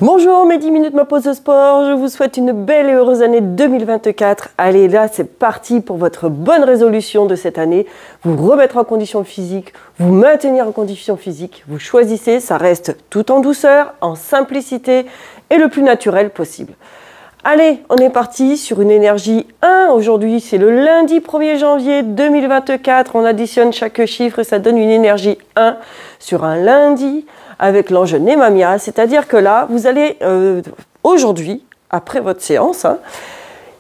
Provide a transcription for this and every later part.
Bonjour mes 10 minutes ma pause de sport, je vous souhaite une belle et heureuse année 2024. Allez là c'est parti pour votre bonne résolution de cette année, vous remettre en condition physique, vous maintenir en condition physique, vous choisissez, ça reste tout en douceur, en simplicité et le plus naturel possible. Allez, on est parti sur une énergie 1, aujourd'hui c'est le lundi 1er janvier 2024, on additionne chaque chiffre et ça donne une énergie 1 sur un lundi, avec l'ange Nemamia, c'est-à-dire que là, vous allez aujourd'hui, après votre séance,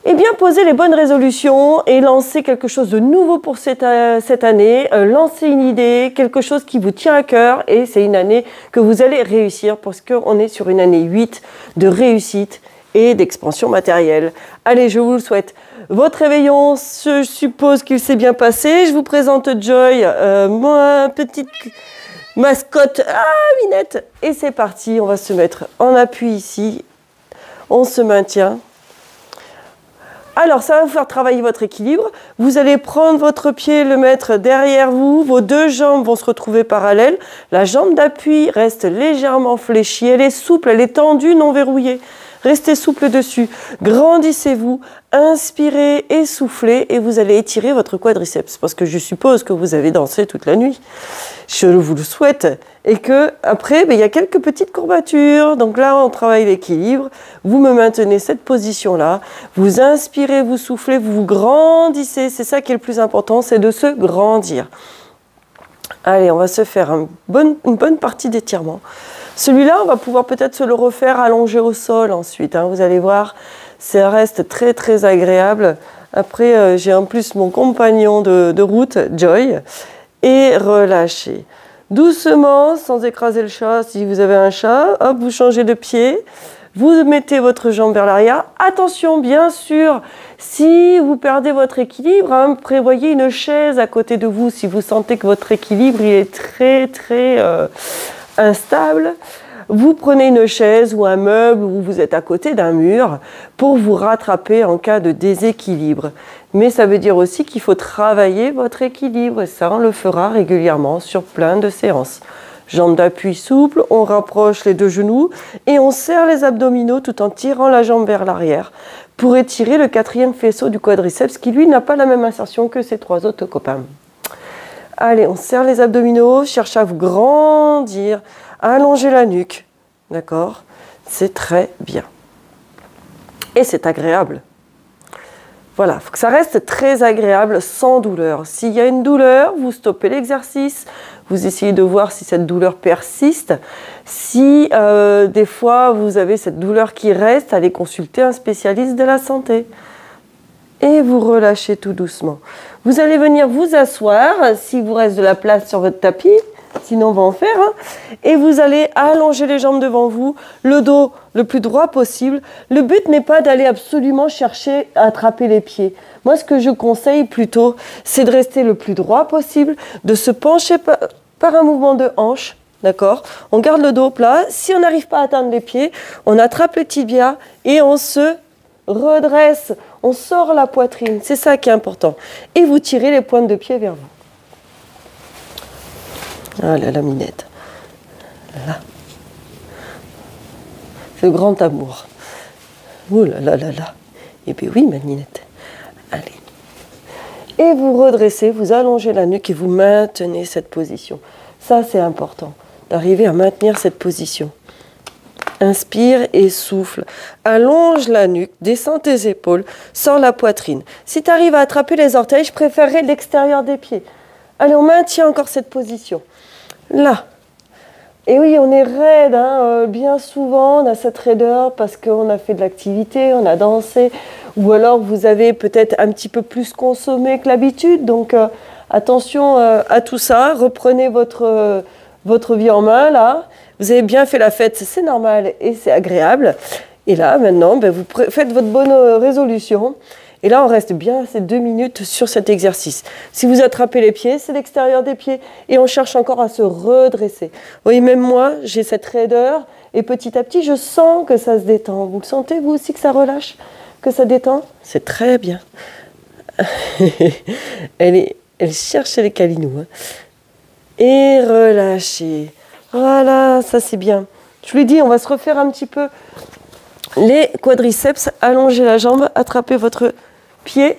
eh bien poser les bonnes résolutions et lancer quelque chose de nouveau pour cette année, lancer une idée, quelque chose qui vous tient à cœur et c'est une année que vous allez réussir parce qu'on est sur une année 8 de réussite et d'expansion matérielle. Allez, je vous le souhaite. Votre réveillon, je suppose qu'il s'est bien passé. Je vous présente Joy, moi, petite mascotte, Minette, et c'est parti, on va se mettre en appui ici, on se maintient. Alors ça va vous faire travailler votre équilibre, vous allez prendre votre pied, le mettre derrière vous, vos deux jambes vont se retrouver parallèles, la jambe d'appui reste légèrement fléchie, elle est souple, elle est tendue, non verrouillée. Restez souple dessus, grandissez-vous, inspirez et soufflez et vous allez étirer votre quadriceps parce que je suppose que vous avez dansé toute la nuit. Je vous le souhaite et que après il y a quelques petites courbatures. Donc là on travaille l'équilibre, vous me maintenez cette position là, vous inspirez, vous soufflez, vous grandissez, c'est ça qui est le plus important, c'est de se grandir. Allez, on va se faire une bonne partie d'étirement. Celui-là, on va pouvoir peut-être se le refaire allongé au sol ensuite. Vous allez voir, ça reste très très agréable. Après, j'ai en plus mon compagnon de route, Joy, et relâchez. Doucement, sans écraser le chat, si vous avez un chat, hop, vous changez de pied. Vous mettez votre jambe vers l'arrière. Attention, bien sûr, si vous perdez votre équilibre, prévoyez une chaise à côté de vous. Si vous sentez que votre équilibre il est très très instable, vous prenez une chaise ou un meuble où vous êtes à côté d'un mur pour vous rattraper en cas de déséquilibre. Mais ça veut dire aussi qu'il faut travailler votre équilibre et ça on le fera régulièrement sur plein de séances. Jambe d'appui souple, on rapproche les deux genoux et on serre les abdominaux tout en tirant la jambe vers l'arrière pour étirer le quatrième faisceau du quadriceps qui lui n'a pas la même insertion que ses trois autres copains. Allez, on serre les abdominaux, cherche à vous grandir, à allonger la nuque, d'accord? C'est très bien. Et c'est agréable. Voilà, il faut que ça reste très agréable, sans douleur. S'il y a une douleur, vous stoppez l'exercice, vous essayez de voir si cette douleur persiste. Si des fois vous avez cette douleur qui reste, allez consulter un spécialiste de la santé. Et vous relâchez tout doucement. Vous allez venir vous asseoir, s'il vous reste de la place sur votre tapis, sinon on va en faire. Et vous allez allonger les jambes devant vous, le dos le plus droit possible. Le but n'est pas d'aller absolument chercher à attraper les pieds. Moi, ce que je conseille plutôt, c'est de rester le plus droit possible, de se pencher par un mouvement de hanche. D'accord? On garde le dos plat. Si on n'arrive pas à atteindre les pieds, on attrape le tibia et on se redresse, on sort la poitrine, c'est ça qui est important. Et vous tirez les pointes de pied vers vous. Ah là là, Minette. Là. C'est le grand amour. Ouh là là là là. Eh bien oui, ma Minette. Allez. Et vous redressez, vous allongez la nuque et vous maintenez cette position. Ça, c'est important, d'arriver à maintenir cette position. Inspire et souffle. Allonge la nuque, descends tes épaules, sors la poitrine. Si tu arrives à attraper les orteils, je préférerais l'extérieur des pieds. Allez, on maintient encore cette position. Là. Et oui, on est raide, bien souvent, on a cette raideur parce qu'on a fait de l'activité, on a dansé, ou alors vous avez peut-être un petit peu plus consommé que l'habitude. Donc, attention à tout ça. Reprenez votre vie en main, là. Vous avez bien fait la fête, c'est normal et c'est agréable. Et là, maintenant, vous faites votre bonne résolution. Et là, on reste bien ces 2 minutes sur cet exercice. Si vous attrapez les pieds, c'est l'extérieur des pieds. Et on cherche encore à se redresser. Vous voyez, même moi, j'ai cette raideur. Et petit à petit, je sens que ça se détend. Vous le sentez, vous aussi, que ça relâche, que ça détend? C'est très bien. Elle est Elle cherche les câlinous. Hein. Et relâchez. Voilà, ça c'est bien. Je vous l'ai dit, on va se refaire un petit peu les quadriceps. Allongez la jambe, attrapez votre pied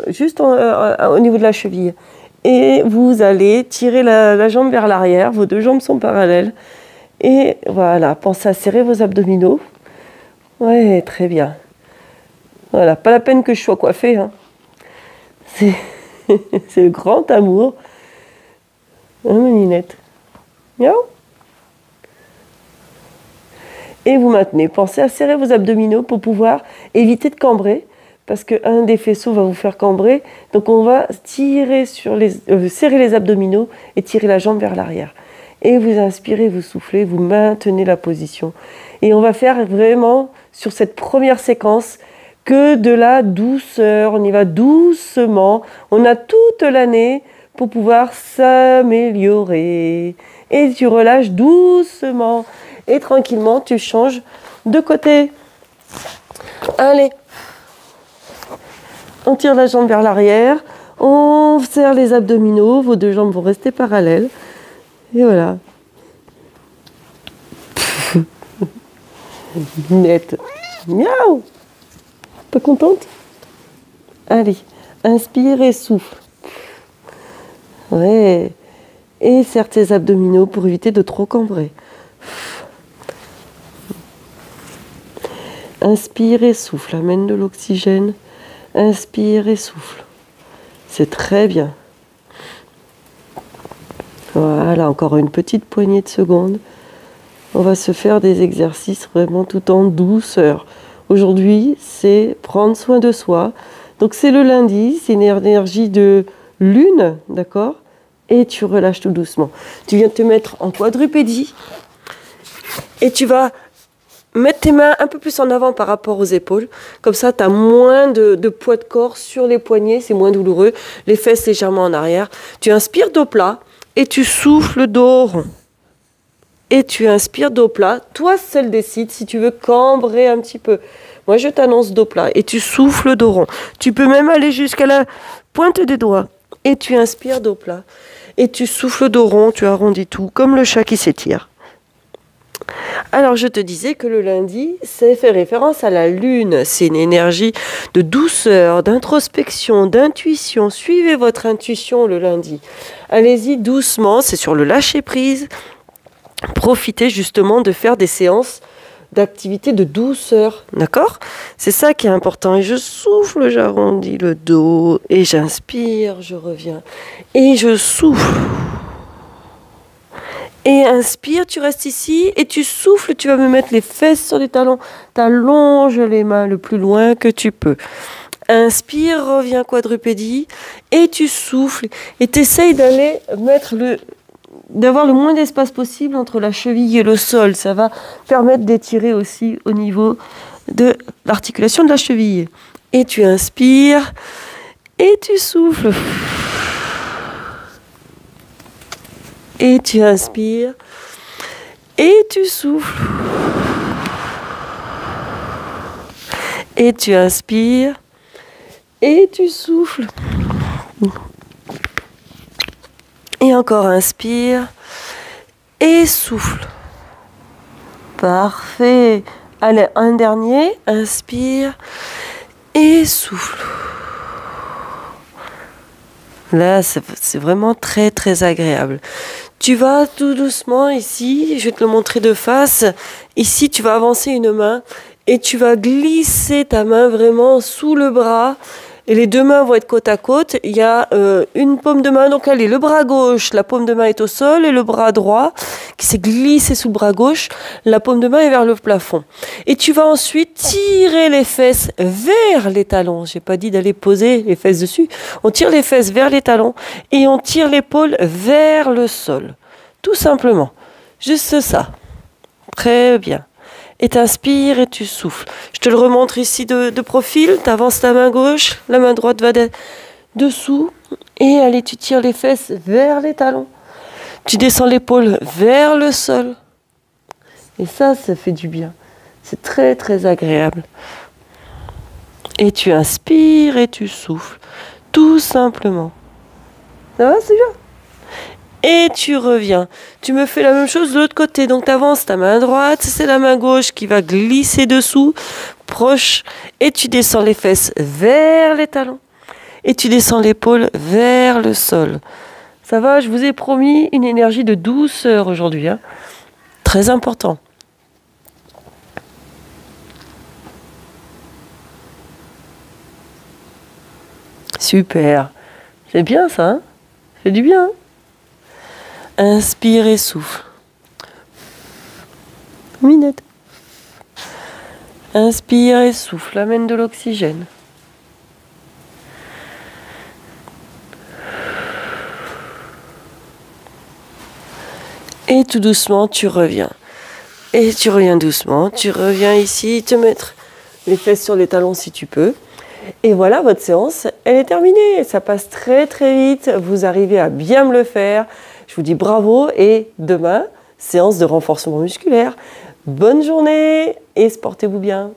juste au niveau de la cheville. Et vous allez tirer la jambe vers l'arrière. Vos deux jambes sont parallèles. Et voilà, pensez à serrer vos abdominaux. Ouais, très bien. Voilà, pas la peine que je sois coiffée. Hein. C'est le grand amour. Hein, ma Ninette? Miaou. Et vous maintenez. Pensez à serrer vos abdominaux pour pouvoir éviter de cambrer. Parce qu'un des faisceaux va vous faire cambrer. Donc on va tirer serrer les abdominaux et tirer la jambe vers l'arrière. Et vous inspirez, vous soufflez, vous maintenez la position. Et on va faire vraiment, sur cette première séquence, que de la douceur. On y va doucement. On a toute l'année pour pouvoir s'améliorer. Et tu relâches doucement. Et tranquillement, tu changes de côté. Allez. On tire la jambe vers l'arrière. On serre les abdominaux. Vos deux jambes vont rester parallèles. Et voilà. Nette. Miaou. Pas contente? Allez. Inspire et souffle. Ouais. Et serre tes abdominaux pour éviter de trop cambrer. Inspire et souffle. Amène de l'oxygène. Inspire et souffle. C'est très bien. Voilà, encore une petite poignée de secondes. On va se faire des exercices vraiment tout en douceur. Aujourd'hui, c'est prendre soin de soi. Donc c'est le lundi, c'est une énergie de lune, d'accord? Et tu relâches tout doucement. Tu viens te mettre en quadrupédie et tu vas mettre tes mains un peu plus en avant par rapport aux épaules. Comme ça, tu as moins de poids de corps sur les poignets, c'est moins douloureux. Les fesses légèrement en arrière. Tu inspires dos plat et tu souffles dos rond. Et tu inspires dos plat. Toi seul décide si tu veux cambrer un petit peu. Moi, je t'annonce dos plat et tu souffles dos rond. Tu peux même aller jusqu'à la pointe des doigts. Et tu inspires dos plat. Et tu souffles dos rond, tu arrondis tout, comme le chat qui s'étire. Alors, je te disais que le lundi, ça fait référence à la lune. C'est une énergie de douceur, d'introspection, d'intuition. Suivez votre intuition le lundi. Allez-y doucement, c'est sur le lâcher-prise. Profitez justement de faire des séances d'activité de douceur, d'accord? C'est ça qui est important. Et je souffle, j'arrondis le dos, et j'inspire, je reviens, et je souffle. Et inspire, tu restes ici, et tu souffles, tu vas me mettre les fesses sur les talons. T'allonges les mains le plus loin que tu peux. Inspire, reviens quadrupédie, et tu souffles, et t'essayes d'aller d'avoir le moins d'espace possible entre la cheville et le sol. Ça va permettre d'étirer aussi au niveau de l'articulation de la cheville. Et tu inspires, et tu souffles. Et tu inspires, et tu souffles. Et tu inspires, et tu souffles. Et encore inspire, et souffle. Parfait. Allez, un dernier, inspire, et souffle. Là, c'est vraiment très très agréable. Tu vas tout doucement ici, je vais te le montrer de face. Ici, tu vas avancer une main et tu vas glisser ta main vraiment sous le bras. Et les deux mains vont être côte à côte. Il y a une paume de main, donc allez, le bras gauche, la paume de main est au sol, et le bras droit qui s'est glissé sous le bras gauche, la paume de main est vers le plafond. Et tu vas ensuite tirer les fesses vers les talons. J'ai pas dit d'aller poser les fesses dessus. On tire les fesses vers les talons et on tire l'épaule vers le sol. Tout simplement. Juste ça. Très bien. Et t'inspires et tu souffles. Je te le remontre ici de profil. Tu avances ta main gauche, la main droite va dessous. Et allez, tu tires les fesses vers les talons. Tu descends l'épaule vers le sol. Et ça fait du bien. C'est très, très agréable. Et tu inspires et tu souffles. Tout simplement. Ça va, c'est bien. Et tu reviens. Tu me fais la même chose de l'autre côté. Donc tu avances ta main droite, c'est la main gauche qui va glisser dessous, proche. Et tu descends les fesses vers les talons. Et tu descends l'épaule vers le sol. Ça va, je vous ai promis une énergie de douceur aujourd'hui. Hein. Très important. Super. C'est bien ça, hein? C'est du bien. Hein. Inspire et souffle. Minette. Inspire et souffle. Amène de l'oxygène. Et tout doucement, tu reviens. Et tu reviens doucement. Tu reviens ici, te mettre les fesses sur les talons si tu peux. Et voilà, votre séance, elle est terminée. Ça passe très très vite. Vous arrivez à bien me le faire. Je vous dis bravo et demain, séance de renforcement musculaire. Bonne journée et portez-vous bien.